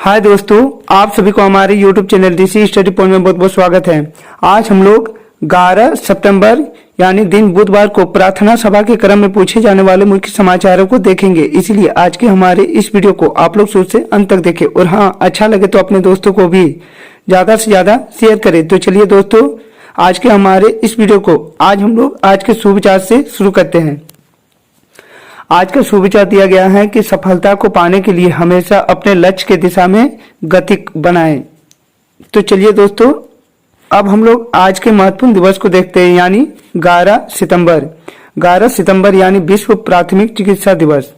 हाय दोस्तों, आप सभी को हमारे YouTube चैनल ऋषि स्टडी पॉइंट में बहुत बहुत स्वागत है। आज हम लोग 11 सितंबर यानी दिन बुधवार को प्रार्थना सभा के क्रम में पूछे जाने वाले मुख्य समाचारों को देखेंगे। इसलिए आज के हमारे इस वीडियो को आप लोग शुरू से अंत तक देखें और हाँ, अच्छा लगे तो अपने दोस्तों को भी ज्यादा से ज्यादा शेयर करें। तो चलिए दोस्तों, आज के हमारे इस वीडियो को हम लोग आज के सुविचार से शुरू करते हैं। आज का सुविचार दिया गया है कि सफलता को पाने के लिए हमेशा अपने लक्ष्य के दिशा में गति बनाएं। तो चलिए दोस्तों, अब हम लोग आज के महत्वपूर्ण दिवस को देखते हैं, यानी 11 सितंबर। 11 सितंबर यानी विश्व प्राथमिक चिकित्सा दिवस।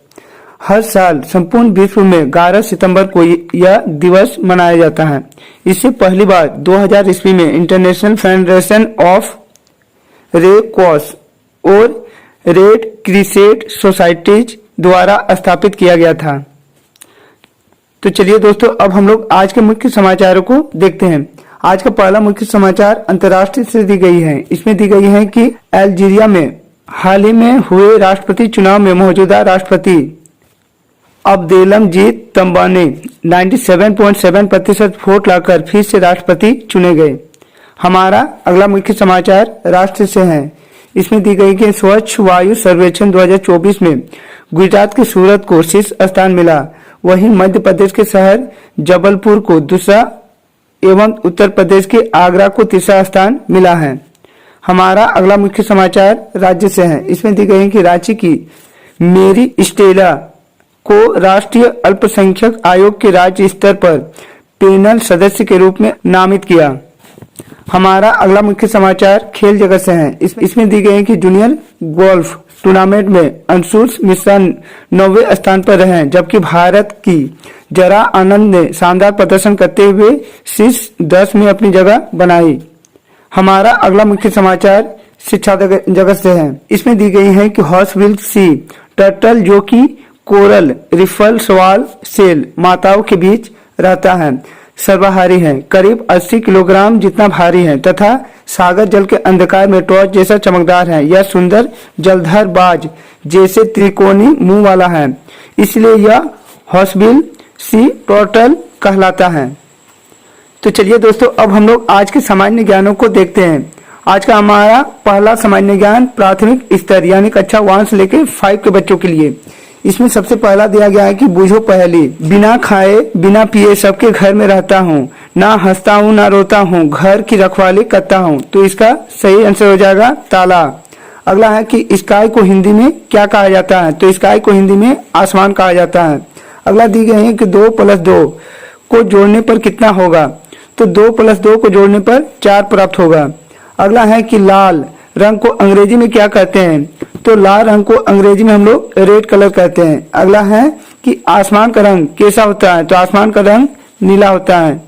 हर साल संपूर्ण विश्व में 11 सितंबर को यह दिवस मनाया जाता है। इससे पहली बार 2000 ईस्वी में international federation of red cross और रेड क्रिसेंट सोसाइटीज द्वारा स्थापित किया गया था। तो चलिए दोस्तों, अब हम लोग आज के मुख्य समाचारों को देखते हैं। आज का पहला मुख्य समाचार अंतर्राष्ट्रीय से दी गई है। इसमें दी गई है कि अल्जीरिया में हाल ही में हुए राष्ट्रपति चुनाव में मौजूदा राष्ट्रपति अब्देलमजीद तंबाने 97.7% वोट लाकर फिर से राष्ट्रपति चुने गए। हमारा अगला मुख्य समाचार राष्ट्र से है। इसमें दी गई कि स्वच्छ वायु सर्वेक्षण 2024 में गुजरात के सूरत को शीर्ष स्थान मिला। वहीं मध्य प्रदेश के शहर जबलपुर को दूसरा एवं उत्तर प्रदेश के आगरा को तीसरा स्थान मिला है। हमारा अगला मुख्य समाचार राज्य से है। इसमें दी गई कि रांची की मेरी स्टेला को राष्ट्रीय अल्पसंख्यक आयोग के राज्य स्तर पर पैनल सदस्य के रूप में नामित किया। हमारा अगला मुख्य समाचार खेल जगत से है। इसमें दी गई है कि जूनियर गोल्फ टूर्नामेंट में अंशुल मिश्रा 9वें स्थान पर रहे, जबकि भारत की जरा आनंद ने शानदार प्रदर्शन करते हुए शीर्ष 10 में अपनी जगह बनाई। हमारा अगला मुख्य समाचार शिक्षा जगत से है। इसमें दी गई है कि हॉर्सबिल सी टर्टल, जो कि कोरल रिफल सवाल सेल माताओं के बीच रहता है, सर्वाहारी है, करीब 80 किलोग्राम जितना भारी है तथा सागर जल के अंधकार में टॉर्च जैसा चमकदार है। यह सुंदर जलधर बाज जैसे त्रिकोणी मुंह वाला है, इसलिए यह हॉर्सबिल सी टर्टल कहलाता है। तो चलिए दोस्तों, अब हम लोग आज के सामान्य ज्ञानों को देखते हैं। आज का हमारा पहला सामान्य ज्ञान प्राथमिक स्तर यानी कक्षा 1 से लेकर 5 के बच्चों के लिए। इसमें सबसे पहला दिया गया है कि बूझो पहली। बिना खाए बिना पिए सबके घर में रहता हूँ, ना हंसता हूँ ना रोता हूँ, घर की रखवाली करता हूँ। तो इसका सही आंसर हो जाएगा ताला। अगला है कि स्काई को हिंदी में क्या कहा जाता है? तो स्काई को हिंदी में आसमान कहा जाता है। अगला दी गई है कि 2 + 2 को जोड़ने पर कितना होगा? तो 2 + 2 को जोड़ने पर 4 प्राप्त होगा। अगला है कि लाल रंग को अंग्रेजी में क्या कहते हैं? तो लाल रंग को अंग्रेजी में हम लोग रेड कलर कहते हैं। अगला है कि आसमान का रंग कैसा होता है? तो आसमान का रंग नीला होता है।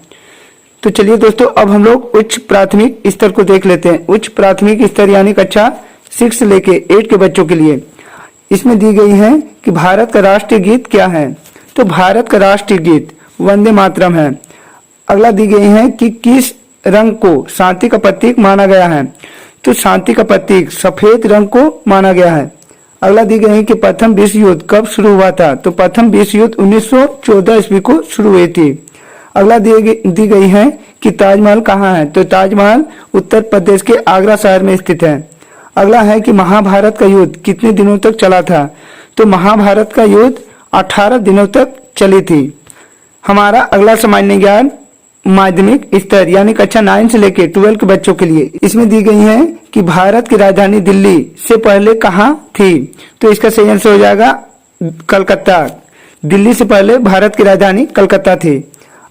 तो चलिए दोस्तों, अब हम लोग उच्च प्राथमिक स्तर को देख लेते हैं। उच्च प्राथमिक स्तर यानी कक्षा 6 से लेके 8 के बच्चों के लिए। इसमें दी गई है कि भारत का राष्ट्रीय गीत क्या है? तो भारत का राष्ट्रीय गीत वंदे मातरम है। अगला दी गई है कि किस रंग को शांति का प्रतीक माना गया है? तो शांति का प्रतीक सफेद रंग को माना गया है। अगला दी गई है कि प्रथम विश्व युद्ध कब शुरू हुआ था? तो प्रथम विश्व युद्ध 1914 ईस्वी को शुरू हुई थी। अगला दी गई है कि ताजमहल कहाँ है? तो ताजमहल उत्तर प्रदेश के आगरा शहर में स्थित है। अगला है कि महाभारत का युद्ध कितने दिनों तक चला था? तो महाभारत का युद्ध 18 दिनों तक चली थी। हमारा अगला सामान्य ज्ञान माध्यमिक स्तर यानी कक्षा 9 से लेकर 12 के बच्चों के लिए। इसमें दी गई है कि भारत की राजधानी दिल्ली से पहले कहाँ थी? तो इसका सही आंसर हो जाएगा कलकत्ता। दिल्ली से पहले भारत की राजधानी कलकत्ता थी।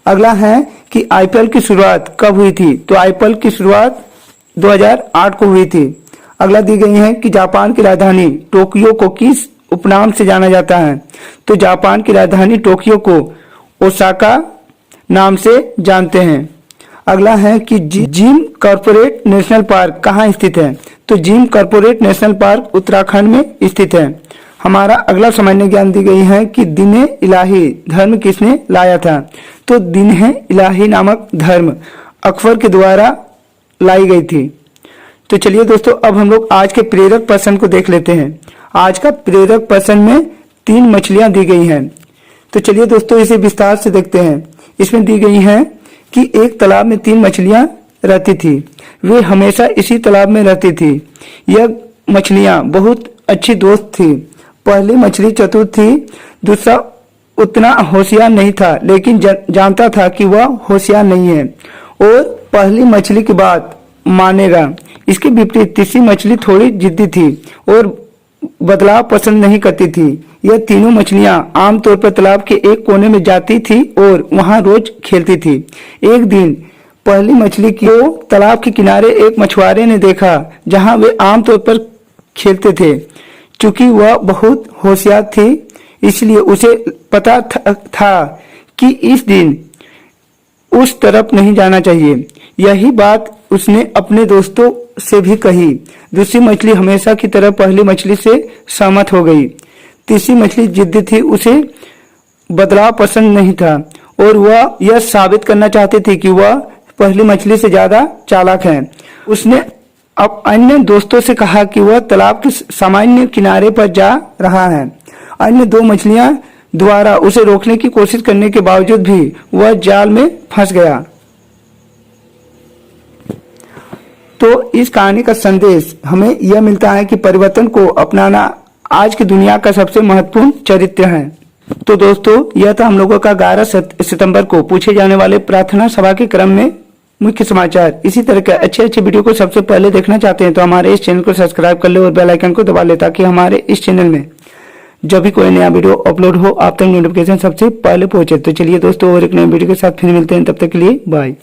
अगला है कि आईपीएल की शुरुआत कब हुई थी? तो आईपीएल की शुरुआत 2008 को हुई थी। अगला दी गई है कि जापान की राजधानी टोक्यो को किस उपनाम से जाना जाता है? तो जापान की राजधानी टोक्यो को ओसाका नाम से जानते हैं। अगला है कि जिम कॉर्पोरेट नेशनल पार्क कहाँ स्थित है? तो gym corporate national park Uttarakhand में स्थित है। हमारा अगला सामान्य ज्ञान दी गई है कि दीन इलाही धर्म किसने लाया था? तो दीन इलाही नामक धर्म अकबर के द्वारा लाई गई थी। तो चलिए दोस्तों, अब हम लोग आज के प्रेरक प्रश्न को देख लेते हैं। आज का प्रेरक प्रश्न में 3 मछलियां दी गई हैं। तो चलिए दोस्तों इसे विस्तार से देखते हैं। इसमें दी गई है कि एक तालाब में 3 मछलियां रहती थी। वे हमेशा इसी तालाब में रहती थी। यह मछलियां बहुत अच्छी दोस्त थी। पहली मछली चतुर थी, दूसरा उतना होशियार नहीं था, लेकिन जानता था कि वह होशियार नहीं है और पहली मछली की बात मानेगा। इसके विपरीत तीसरी मछली थोड़ी जिद्दी थी और बदलाव पसंद नहीं करती थी। यह तीनों मछलियां आमतौर पर तालाब के एक कोने में जाती थी और वहां रोज खेलती थी। एक दिन पहली मछली को तालाब के किनारे एक मछुआरे ने देखा, जहां वे आमतौर पर खेलते थे। चूंकि वह बहुत होशियार थी, इसलिए उसे पता था कि इस दिन उस तरफ नहीं जाना चाहिए। यही बात उसने अपने दोस्तों से भी कही। दूसरी मछली हमेशा की तरह पहली मछली से सहमत हो गई। तीसरी मछली जिद्दी थी, उसे बदलाव पसंद नहीं था और वह यह साबित करना चाहती थी कि वह पहली मछली से ज्यादा चालाक है। उसने अब अन्य दोस्तों से कहा कि वह तालाब के सामान्य किनारे पर जा रहा है। अन्य 2 मछलियां द्वारा उसे रोकने की कोशिश करने के बावजूद भी वह जाल में फंस गया। तो इस कहानी का संदेश हमें यह मिलता है कि परिवर्तन को अपनाना आज की दुनिया का सबसे महत्वपूर्ण चरित्र है। तो दोस्तों यह था हम लोगों का 11 सितंबर को पूछे जाने वाले प्रार्थना सभा के क्रम में मुख्य समाचार। इसी तरह के अच्छे वीडियो को सबसे पहले देखना चाहते हैं तो हमारे इस चैनल को सब्सक्राइब कर ले और बेल आइकन को दबा ले, ताकि हमारे इस चैनल में जब भी कोई नया वीडियो अपलोड हो आप तक नोटिफिकेशन सबसे पहले पहुंचे। तो चलिए दोस्तों और एक नए वीडियो के साथ फिर मिलते हैं, तब तक के लिए बाय।